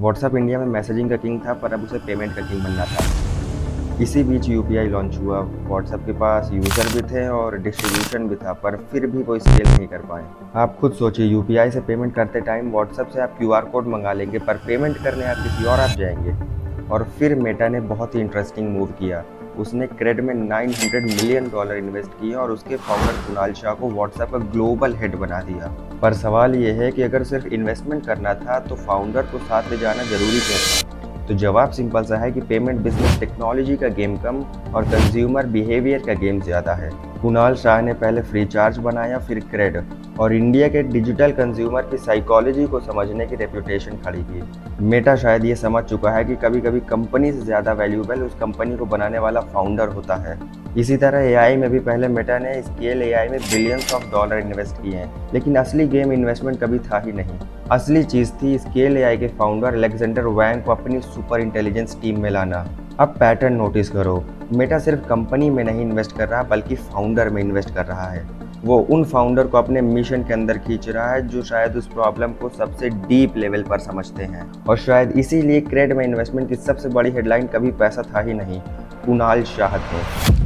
WhatsApp India में messaging का king था, पर अब उसे पेमेंट का किंग बनना था। इसी बीच यूपीआई लॉन्च हुआ। व्हाट्सएप के पास यूज़र भी थे और डिस्ट्रीब्यूशन भी था, पर फिर भी वो स्केल नहीं कर पाए। आप खुद सोचिए, यूपीआई से पेमेंट करते टाइम व्हाट्सएप से आप क्यूआर कोड मंगा लेंगे, पर पेमेंट करने आप किसी और ऐप जाएंगे। और फिर मेटा ने बहुत ही इंटरेस्टिंग मूव किया। उसने क्रेड में $900 मिलियन इन्वेस्ट किए और उसके फाउंडर कुणाल शाह को व्हाट्सएप का ग्लोबल हेड बना दिया। पर सवाल ये है कि अगर सिर्फ इन्वेस्टमेंट करना था तो फाउंडर को साथ ले जाना जरूरी क्यों था? तो जवाब सिंपल सा है कि पेमेंट बिजनेस टेक्नोलॉजी का गेम कम और कंज्यूमर बिहेवियर का गेम ज़्यादा है। कुणाल शाह ने पहले फ्री चार्ज बनाया, फिर क्रेड, और इंडिया के डिजिटल कंज्यूमर की साइकोलॉजी को समझने की रेपुटेशन खड़ी की। मेटा शायद ये समझ चुका है कि कभी कभी कंपनी से ज़्यादा वैल्यूएबल उस कंपनी को बनाने वाला फाउंडर होता है। इसी तरह एआई में भी पहले मेटा ने स्केल एआई में बिलियंस ऑफ डॉलर इन्वेस्ट किए हैं, लेकिन असली गेम इन्वेस्टमेंट कभी था ही नहीं। असली चीज़ थी स्केल एआई के फाउंडर अलेक्जेंडर वैंग को अपनी सुपर इंटेलिजेंस टीम में लाना। अब पैटर्न नोटिस करो, मेटा सिर्फ कंपनी में नहीं इन्वेस्ट कर रहा बल्कि फाउंडर में इन्वेस्ट कर रहा है। वो उन फाउंडर को अपने मिशन के अंदर खींच रहा है जो शायद उस प्रॉब्लम को सबसे डीप लेवल पर समझते हैं। और शायद इसीलिए क्रेड में इन्वेस्टमेंट की सबसे बड़ी हेडलाइन कभी पैसा था ही नहीं, कुणाल शाह थे।